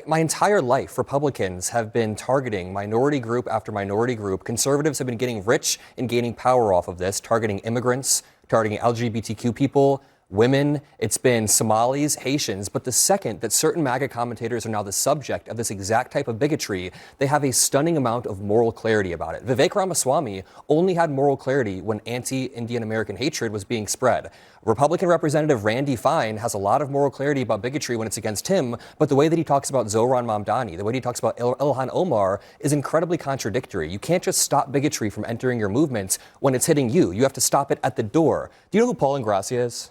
My entire life, Republicans have been targeting minority group after minority group. Conservatives have been getting rich and gaining power off of this, targeting immigrants, targeting LGBTQ people, women. It's been Somalis, Haitians. But the second that certain MAGA commentators are now the subject of this exact type of bigotry, they have a stunning amount of moral clarity about it. Vivek Ramaswamy only had moral clarity when anti-Indian American hatred was being spread. Republican Representative Randy Fine has a lot of moral clarity about bigotry when it's against him, but the way that he talks about Zohran Mamdani, the way he talks about Ilhan Omar is incredibly contradictory. You can't just stop bigotry from entering your movement when it's hitting you. You have to stop it at the door. Do you know who Paul Ingrassia is?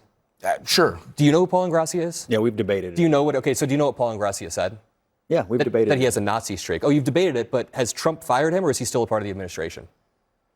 Sure. Do you know who Paul Ingrassia is? Yeah, we've debated it. Do you know what, okay, so do you know what Paul Ingrassia said? Yeah, we've debated it. That he has a Nazi streak. Oh, you've debated it, but has Trump fired him or is he still a part of the administration?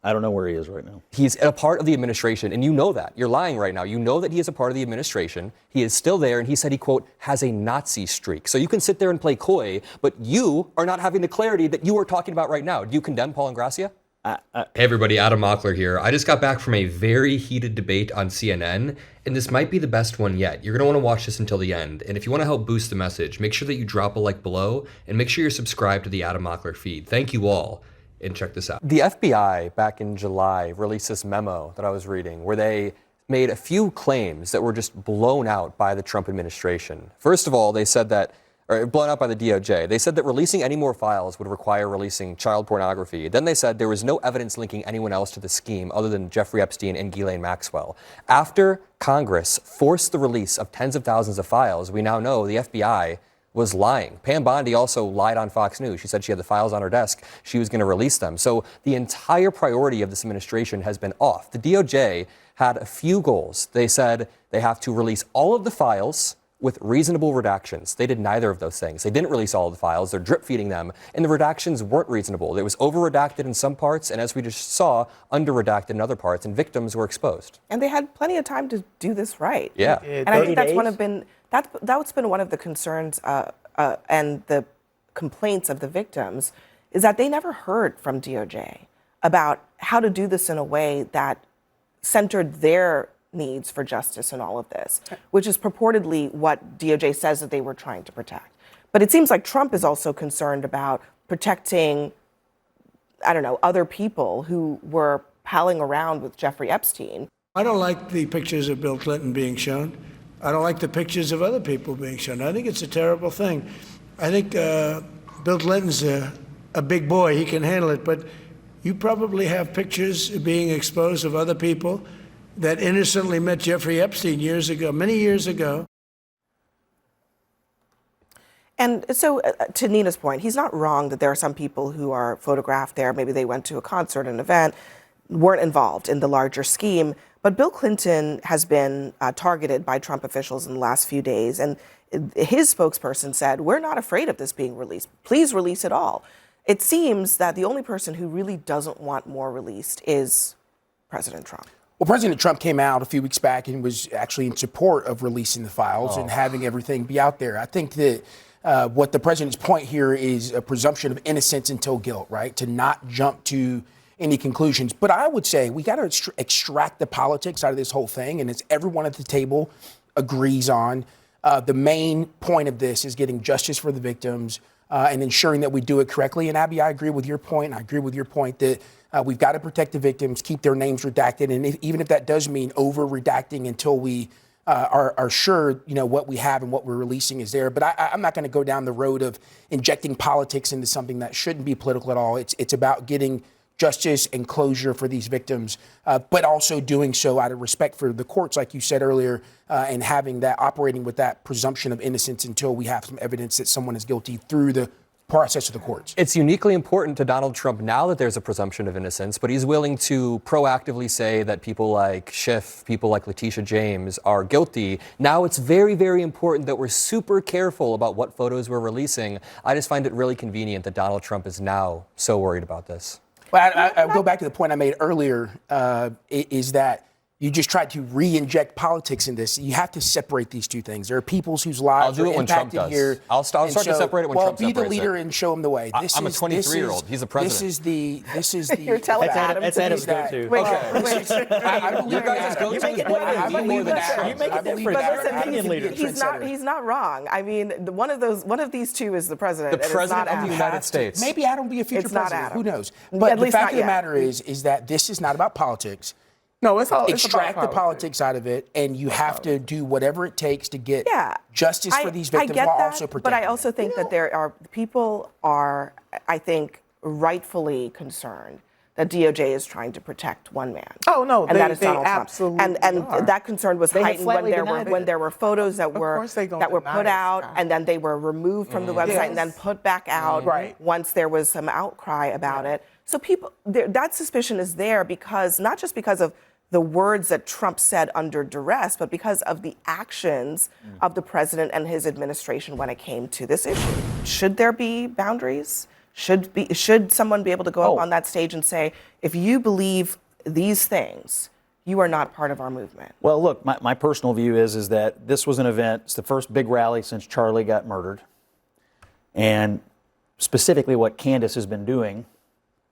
I don't know where he is right now. He's a part of the administration, and you know that. You're lying right now. You know that he is a part of the administration. He is still there, and he said he, quote, has a Nazi streak. So you can sit there and play coy, but you are not having the clarity that you are talking about right now. Do you condemn Paul Ingrassia? Hey everybody, Adam Mockler here. I just got back from a very heated debate on CNN, and this might be the best one yet. You're going to want to watch this until the end, and if you want to help boost the message, make sure that you drop a like below, and make sure you're subscribed to the Adam Mockler feed. Thank you all, and check this out. The FBI back in July released this memo that I was reading where they made a few claims that were just blown out by the Trump administration. First of all, they said that or blown out by the DOJ. They said that releasing any more files would require releasing child pornography. Then they said there was no evidence linking anyone else to the scheme other than Jeffrey Epstein and Ghislaine Maxwell. After Congress forced the release of tens of thousands of files, we now know the FBI was lying. Pam Bondi also lied on Fox News. She said she had the files on her desk. She was going to release them. So the entire priority of this administration has been off. The DOJ had a few goals. They said they have to release all of the files with reasonable redactions. They did neither of those things. They didn't release all of the files. They're drip feeding them, and the redactions weren't reasonable. It was over-redacted in some parts, and as we just saw, under-redacted in other parts, and victims were exposed. And they had plenty of time to do this right. Yeah. And I think that's been one of the concerns and the complaints of the victims, is that they never heard from DOJ about how to do this in a way that centered their needs for justice in all of this, which is purportedly what DOJ says that they were trying to protect. But it seems like Trump is also concerned about protecting, I don't know, other people who were palling around with Jeffrey Epstein. I don't like the pictures of Bill Clinton being shown. I don't like the pictures of other people being shown. I think it's a terrible thing. I think Bill Clinton's a big boy. He can handle it. But you probably have pictures being exposed of other people that innocently met Jeffrey Epstein years ago, many years ago. And so to Nina's point, he's not wrong that there are some people who are photographed there. Maybe they went to a concert, an event, weren't involved in the larger scheme. But Bill Clinton has been targeted by Trump officials in the last few days. And his spokesperson said, we're not afraid of this being released. Please release it all. It seems that the only person who really doesn't want more released is President Trump. Well, President Trump came out a few weeks back and was actually in support of releasing the files and having everything be out there. I think that what the president's point here is a presumption of innocence until guilt, right? To not jump to any conclusions. But I would say we got to extract the politics out of this whole thing, and as everyone at the table agrees on, the main point of this is getting justice for the victims and ensuring that we do it correctly. And Abby, I agree with your point. I agree with your point that we've got to protect the victims, keep their names redacted, and even if that does mean over-redacting until we are sure, what we have and what we're releasing is there. But I'm not going to go down the road of injecting politics into something that shouldn't be political at all. It's about getting justice and closure for these victims, but also doing so out of respect for the courts, like you said earlier, and having that, operating with that presumption of innocence until we have some evidence that someone is guilty through the process of the courts. It's uniquely important to Donald Trump now that there's a presumption of innocence, but he's willing to proactively say that people like Schiff, people like Letitia James are guilty. Now it's very, very important that we're super careful about what photos we're releasing. I just find it really convenient that Donald Trump is now so worried about this. Well, I go back to the point I made earlier, is that you just tried to re-inject politics in this. You have to separate these two things. There are peoples whose lives I'll do are it when Trump impacted does. here. I'll start And to separate it when Trump be the separates leader it. and show him the way. I'm a 23-year-old. He's the president. This is the. You're telling Adam That's to Adam's do that. go-to. Wait, I believe You guys Adam. go to his point I of view believe more than that Adam. You make a I believe difference. that But listen, Adam can be a trendsetter. he's not wrong. I mean, one of these two is the president. The and president it's not of the Adam. United States. Maybe Adam will be a future It's not president. Adam. Who knows? At But the least fact not of the yet. matter is that this is not about politics. No, it's all Extract it's the politics out of it, and you have to do whatever it takes to get justice for these victims I get while that, also protecting but I them. also think that people are, I think, rightfully concerned that DOJ is trying to protect one man. Oh, no, and that is they Donald absolutely Trump. And are. that concern was They have heightened when flatly there were denied when it. there were photos that were course they gonna that were deny put it, out Scott. and then they were removed from the website and then Yes. put back out Right. once there was some outcry about it. So that suspicion is there because not just because of the words that Trump said under duress, but because of the actions of the president and his administration when it came to this issue. Should there be boundaries? Should someone be able to go up on that stage and say, if you believe these things, you are not part of our movement? Well, look, my personal view is that this was an event. It's the first big rally since Charlie got murdered. And specifically what Candace has been doing,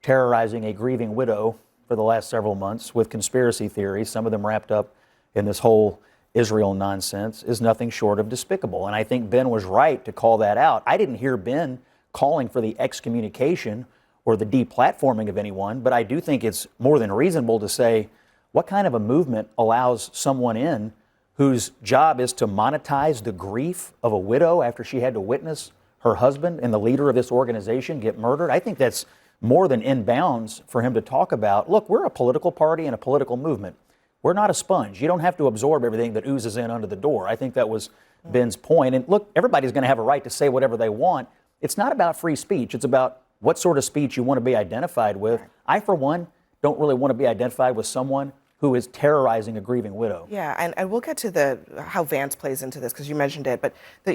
terrorizing a grieving widow for the last several months with conspiracy theories, some of them wrapped up in this whole Israel nonsense, is nothing short of despicable. And I think Ben was right to call that out. I didn't hear Ben calling for the excommunication or the deplatforming of anyone, but I do think it's more than reasonable to say, what kind of a movement allows someone in whose job is to monetize the grief of a widow after she had to witness her husband and the leader of this organization get murdered? I think that's more than in bounds for him to talk about, look, we're a political party and a political movement. We're not a sponge. You don't have to absorb everything that oozes in under the door. I think that was Ben's point. And look, everybody's going to have a right to say whatever they want. It's not about free speech. It's about what sort of speech you want to be identified with. I, for one, don't really want to be identified with someone who is terrorizing a grieving widow. Yeah, and we'll get to how Vance plays into this because you mentioned it. But the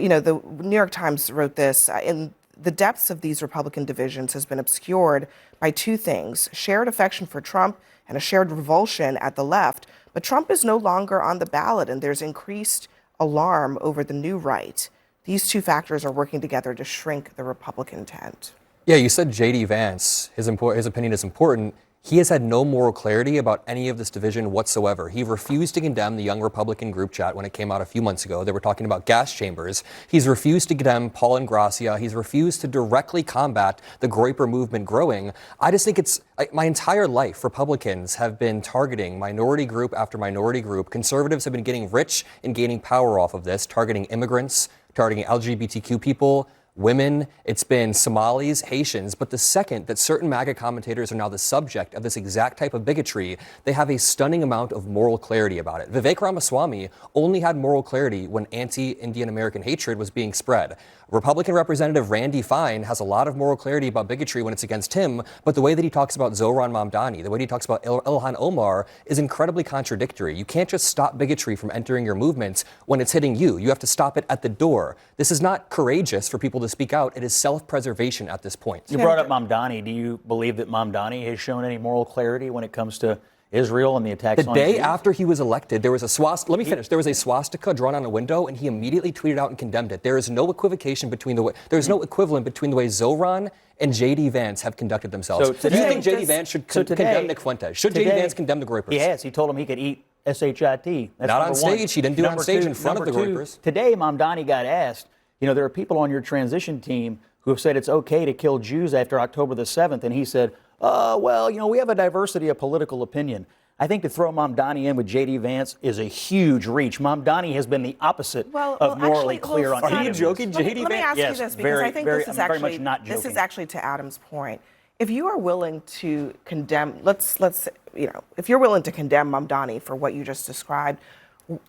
New York Times wrote this in the depths of these Republican divisions has been obscured by two things: shared affection for Trump and a shared revulsion at the left. But Trump is no longer on the ballot, and there's increased alarm over the new right. These two factors are working together to shrink the Republican tent. Yeah, you said J.D. Vance, his opinion is important. He has had no moral clarity about any of this division whatsoever. He refused to condemn the Young Republican group chat when it came out a few months ago. They were talking about gas chambers. He's refused to condemn Paul and Gracia. He's refused to directly combat the Groyper movement growing. I just think it's my entire life, Republicans have been targeting minority group after minority group. Conservatives have been getting rich and gaining power off of this, targeting immigrants, targeting LGBTQ people, women, it's been Somalis, Haitians, but the second that certain MAGA commentators are now the subject of this exact type of bigotry, they have a stunning amount of moral clarity about it. Vivek Ramaswamy only had moral clarity when anti-Indian American hatred was being spread. Republican Representative Randy Fine has a lot of moral clarity about bigotry when it's against him, but the way that he talks about Zohran Mamdani, the way he talks about Ilhan Omar is incredibly contradictory. You can't just stop bigotry from entering your movements when it's hitting you. You have to stop it at the door. This is not courageous for people to speak out. It is self-preservation at this point. You brought up Mamdani. Do you believe that Mamdani has shown any moral clarity when it comes to Israel and the attacks on The day Jews? after he was elected, there was a swastika. Let me finish. There was a swastika drawn on a window, and he immediately tweeted out and condemned it. There is no equivocation between the way. There is no equivalent between the way Zohran and J.D. Vance have conducted themselves. So Do you today- think J.D. Vance should condemn Nick Fuentes? Should J.D. Vance condemn the Groypers? He has. He told him he could eat SHIT. That's Not number on stage. one. He didn't do it on Number stage two- in front of the number two, Groypers. Today, Mamdani got asked, there are people on your transition team who have said it's okay to kill Jews after October the 7th. And he said, we have a diversity of political opinion. I think to throw Mamdani in with J.D. Vance is a huge reach. Mamdani has been the opposite of morally clear on Are you items. joking, Let J.D. me Vance? ask Yes, you this because very, I think very- this is I'm very actually much not this is joking. actually to Adam's point. If you are willing to condemn, if you're willing to condemn Mamdani for what you just described,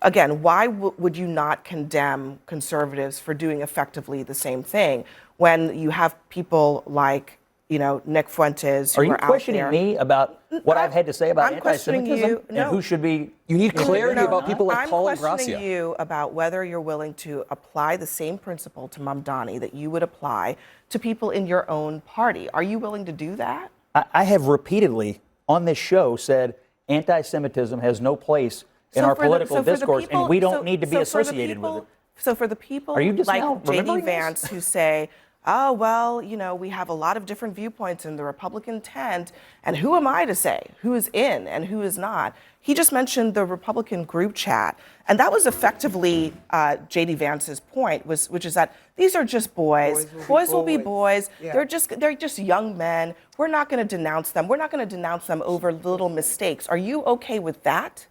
again, why would you not condemn conservatives for doing effectively the same thing when you have people like Nick Fuentes who Are you out questioning there? me about what I've had to say about I'm questioning anti-Semitism you. No. and who should be? You need clarity about people like Paul and I'm questioning Gracia. you about whether you're willing to apply the same principle to Mamdani that you would apply to people in your own party. Are you willing to do that? I have repeatedly on this show said Anti-Semitism has no place in our political discourse, and we don't need to be associated with it. So for the people Are you just like now J.D. remembering Vance this? who say, oh, well, we have a lot of different viewpoints in the Republican tent, and who am I to say who is in and who is not? He just mentioned the Republican group chat, and that was effectively J.D. Vance's point, which is that these are just boys. Boys will be boys. Yeah. They're just young men. We're not going to denounce them. We're not going to denounce them over little mistakes. Are you okay with that?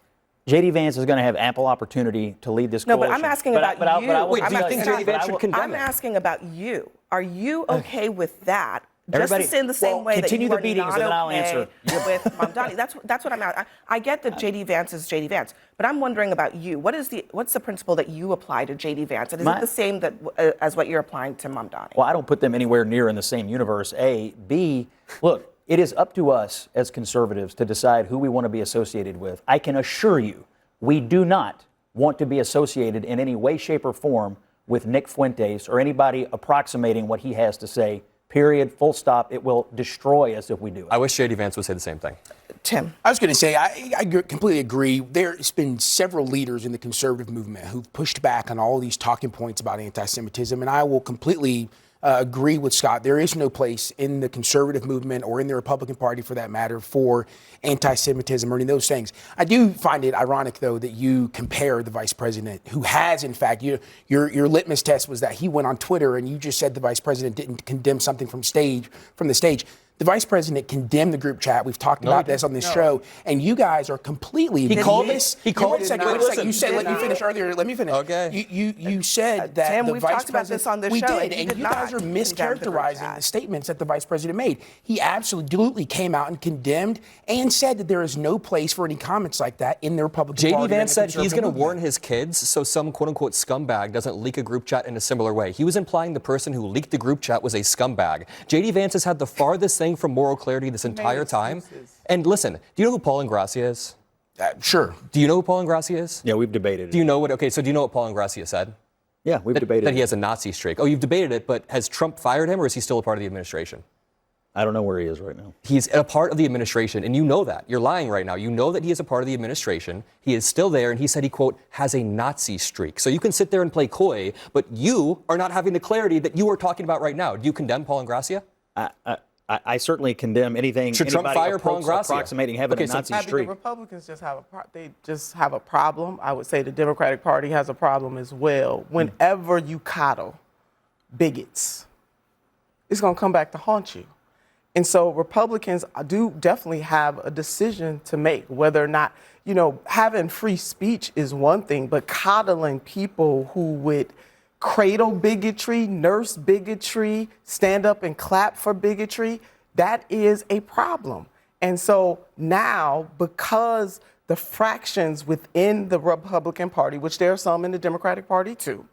J.D. Vance is going to have ample opportunity to lead this No, coalition. but I'm asking about you. Wait, do you think J.D. Vance should condemn I'm it? asking about you. Are you okay with that? Everybody, just in the same way that continue you the are beatings not and then I'll okay answer. with Mamdani. That's what I'm at. I get that J.D. Vance is J.D. Vance, but I'm wondering about you. What's the principle that you apply to J.D. Vance? And is it the same as what you're applying to Mamdani? Well, I don't put them anywhere near in the same universe, A. B, look, it is up to us as conservatives to decide who we want to be associated with. I can assure you, we do not want to be associated in any way, shape, or form with Nick Fuentes or anybody approximating what he has to say. Period. Full stop. It will destroy us if we do it. I wish J.D. Vance would say the same thing. Tim. I was going to say, I completely agree. There's been several leaders in the conservative movement who've pushed back on all these talking points about anti-Semitism, and I will completely agree with Scott. There is no place in the conservative movement or in the Republican Party, for that matter, for anti-Semitism or any of those things. I do find it ironic, though, that you compare the vice president, who has, in fact, your litmus test was that he went on Twitter and you just said the vice president didn't condemn something from the stage. The vice president condemned the group chat. We've talked about this on this show, and you guys are completely. He called this. He called. Wait a second. You said. Let me finish earlier. Let me finish. Okay. You said that Tim, the we've vice talked about president. this on this we show, did, and you guys are mischaracterizing the statements that the vice president made. He absolutely came out and condemned and said that there is no place for any comments like that in the Republican Party. J.D. Vance said he's going to warn his kids so some quote-unquote scumbag doesn't leak a group chat in a similar way. He was implying the person who leaked the group chat was a scumbag. J.D. Vance has had the farthest thing from moral clarity this entire time. And listen, do you know who Paul Ingrassia is? Sure. Do you know who Paul Ingrassia is? Yeah, we've debated it. Do you know what? Okay, so do you know what Paul Ingrassia said? Yeah, we've debated that it. he has a Nazi streak. Oh, you've debated it, but has Trump fired him, or is he still a part of the administration? I don't know where he is right now. He's a part of the administration, and you know that. You're lying right now. You know that he is a part of the administration. He is still there, and he said he, quote, has a Nazi streak. So you can sit there and play coy, but you are not having the clarity that you are talking about right now. Do you condemn Paul Ingrassia? I certainly condemn anything. Should Trump fire Paul Ingrassia? Approximating having a Nazi I think streak. the Republicans just have a problem. I would say the Democratic Party has a problem as well. Whenever you coddle bigots, it's going to come back to haunt you. And so Republicans do definitely have a decision to make, whether or not, having free speech is one thing, but coddling people who would cradle bigotry, nurse bigotry, stand up and clap for bigotry, that is a problem. And so now, because the fractions within the Republican Party, which there are some in the Democratic Party too,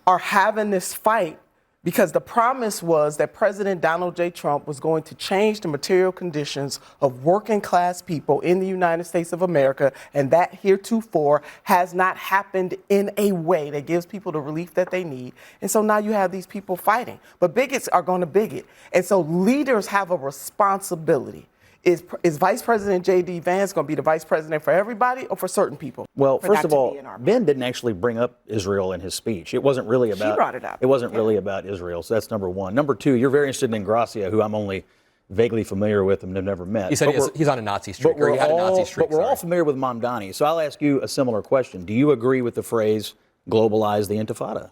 are having this fight, because the promise was that President Donald J. Trump was going to change the material conditions of working class people in the United States of America, and that heretofore has not happened in a way that gives people the relief that they need. And so now you have these people fighting. But bigots are going to bigot. And so leaders have a responsibility. Is Vice President J.D. Vance going to be the vice president for everybody or for certain people? Well, first of all, Ben didn't actually bring up Israel in his speech. It wasn't really about. She brought it up. It wasn't really about Israel. So that's number one. Number two, you're very interested in Ingrassia, who I'm only vaguely familiar with and have never met. He said he's on a Nazi streak, or he had a Nazi streak. But we're all familiar with Mamdani. So I'll ask you a similar question. Do you agree with the phrase globalize the Intifada?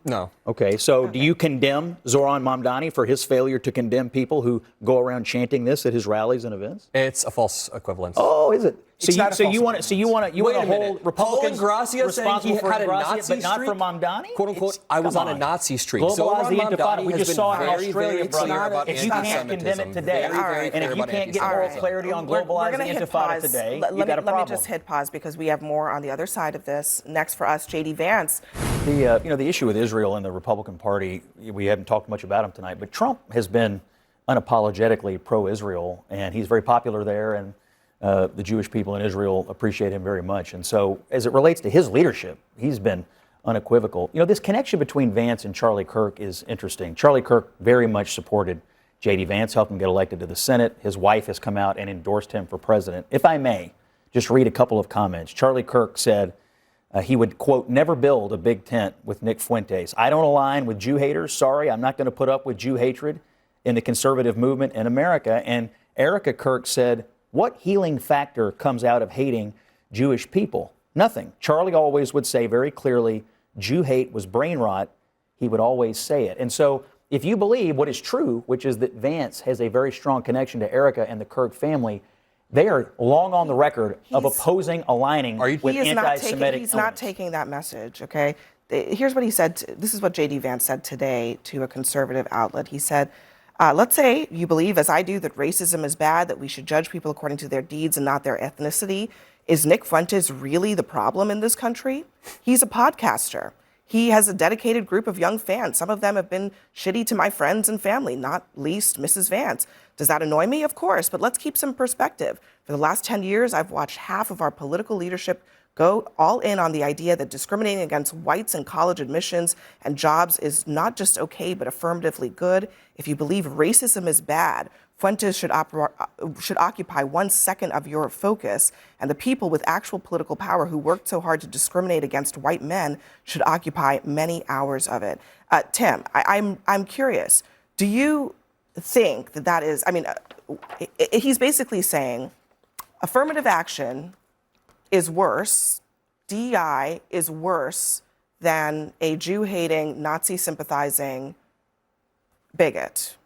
No. Okay, so do you condemn Zoran Mamdani for his failure to condemn people who go around chanting this at his rallies and events? It's a false equivalence. Oh, is it? It's not a false you want to hold Republicans responsible for had a Ingrassia, Nazi but not streak? for Mamdani? "Quote unquote," I was on a Nazi streak. Globalize the Intifada. We just saw it in very, Australia, very clear brother. about If you can't anti-Semitism. condemn it today, Very and if you clear can't about get moral anti-Semitism. clarity on We're globalize gonna the hit Intifada pause. today, Let you got a problem. me just hit pause because we have more on the other side of this. Next for us, J.D. Vance. The issue with Israel and the Republican Party, we haven't talked much about him tonight, but Trump has been unapologetically pro-Israel, and he's very popular there, and the Jewish people in Israel appreciate him very much. And so as it relates to his leadership, he's been unequivocal. This connection between Vance and Charlie Kirk is interesting. Charlie Kirk very much supported J.D. Vance helped him get elected to the Senate. His wife has come out and endorsed him for president. If I may, just read a couple of comments. Charlie Kirk said he would, quote, never build a big tent with Nick Fuentes. I don't align with Jew haters. Sorry, I'm not going to put up with Jew hatred in the conservative movement in America. And Erica Kirk said, what healing factor comes out of hating Jewish people? Nothing. Charlie always would say very clearly, Jew hate was brain rot. He would always say it. And so if you believe what is true, which is that Vance has a very strong connection to Erica and the Kirk family, they are long on the record of opposing aligning with anti-Semitic. He's not taking that message, okay? Here's what he said. This is what J.D. Vance said today to a conservative outlet. He said, let's say you believe, as I do, that racism is bad, that we should judge people according to their deeds and not their ethnicity. Is Nick Fuentes really the problem in this country? He's a podcaster. He has a dedicated group of young fans. Some of them have been shitty to my friends and family, not least Mrs. Vance. Does that annoy me? Of course, but let's keep some perspective. For the last 10 years, I've watched half of our political leadership go all in on the idea that discriminating against whites in college admissions and jobs is not just okay, but affirmatively good. If you believe racism is bad, Fuentes should occupy 1 second of your focus, and the people with actual political power who worked so hard to discriminate against white men should occupy many hours of it. Tim, I'm curious. Do you think that is? I mean, he's basically saying affirmative action is worse, DEI is worse than a Jew-hating, Nazi-sympathizing bigot.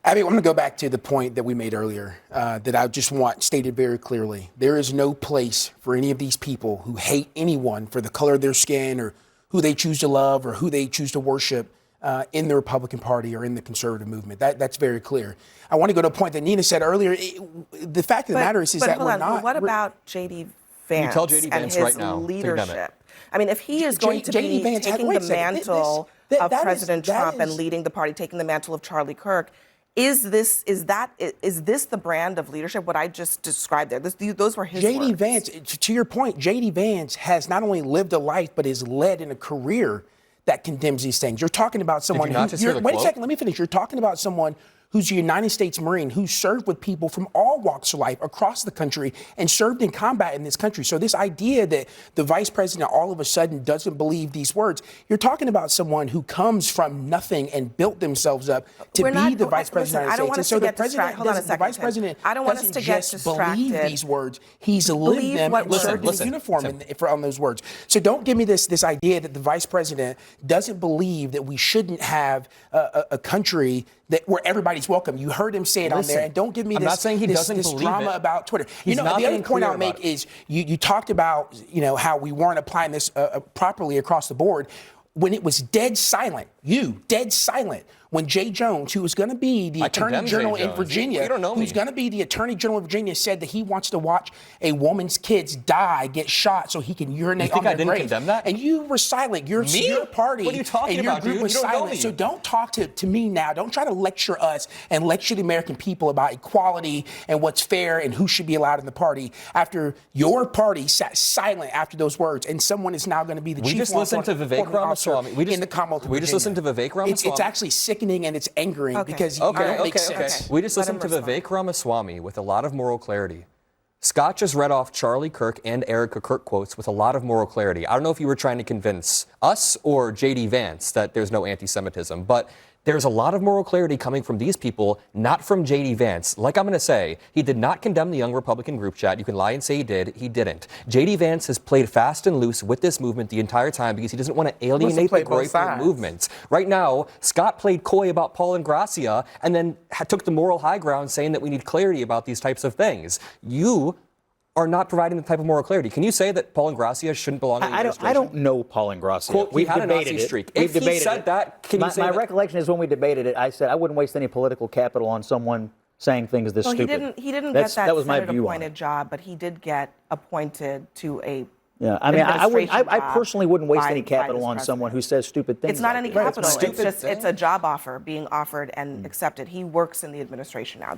Abby, I'm going to go back to the point that we made earlier that I just want stated very clearly. There is no place for any of these people who hate anyone for the color of their skin or who they choose to love or who they choose to worship in the Republican Party or in the conservative movement. That's very clear. I want to go to a point that Nina said earlier. The fact of the matter is that we're not. What about J.D. Vance tell J.D. Vance and right his now, leadership? I mean, if he is going to be taking the mantle of President Trump and leading the party, taking the mantle of Charlie Kirk, is this the brand of leadership? What I just described there, those were his J.D. words. Vance, to your point, J.D. Vance has not only lived a life but is led in a career that condemns these things. You're talking about someone. Wait a second, let me finish. You're talking about someone who's a United States Marine, who served with people from all walks of life across the country and served in combat in this country. So this idea that the vice president all of a sudden doesn't believe these words, you're talking about someone who comes from nothing and built themselves up to be the vice president of the United States. And so the president, the vice president doesn't just believe these words. He's lived them and served in uniform on those words. So don't give me this idea that the vice president doesn't believe that we shouldn't have a country where everybody's welcome. You heard him say it on there, and don't give me this drama about Twitter. The other point I'll make is you talked about how we weren't applying this properly across the board when it was dead silent. Dead silent. When Jay Jones, who was going to be the Attorney General in Virginia, who's going to be the Attorney General of Virginia, said that he wants to watch a woman's kids get shot so he can urinate on their grave. You think I didn't condemn that? And you were silent. Your party what are you talking and your about, group dude? was silent. So don't talk to me now. Don't try to lecture us and lecture the American people about equality and what's fair and who should be allowed in the party after your party sat silent after those words, and someone is now going to be the chief We just listened to Vivek Ramaswamy. In the Commonwealth of We just listened to Vivek Ramaswamy. It's actually sickening and it's angering because you don't make sense. We just listened to Vivek Ramaswamy with a lot of moral clarity. Scott just read off Charlie Kirk and Erica Kirk quotes with a lot of moral clarity. I don't know if you were trying to convince us or J.D. Vance that there's no anti-Semitism, but there's a lot of moral clarity coming from these people, not from J.D. Vance. Like I'm going to say, he did not condemn the Young Republican group chat. You can lie and say he did. He didn't. J.D. Vance has played fast and loose with this movement the entire time because he doesn't want to alienate the greater movements. Right now, Scott played coy about Paul and Gracia and then took the moral high ground saying that we need clarity about these types of things. You are not providing the type of moral clarity. Can you say that Paul and Gracia shouldn't belong in the administration? I don't know Paul and Gracia. Quote, we had a Nazi streak. If he said that, can you say my recollection is when we debated it, I said I wouldn't waste any political capital on someone saying things this stupid. He didn't get that Senate-appointed job, but he did get appointed to a I personally wouldn't waste any capital on someone who says stupid things. It's not any capital. It's a job offer being offered and Mm. accepted. He works in the administration now.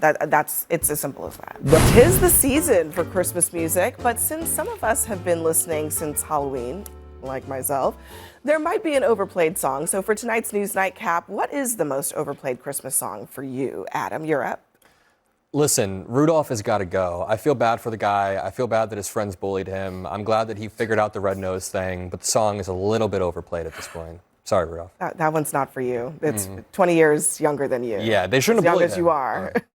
It's as simple as that. But 'tis the season for Christmas music, but since some of us have been listening since Halloween, like myself, there might be an overplayed song. So for tonight's News Nightcap, what is the most overplayed Christmas song for you? Adam, you're up. Listen, Rudolph has got to go. I feel bad for the guy. I feel bad that his friends bullied him. I'm glad that he figured out the red nose thing, but the song is a little bit overplayed at this point. Sorry, Rudolph. That one's not for you. It's 20 years younger than you. Yeah, they shouldn't as have young bullied as him. you are.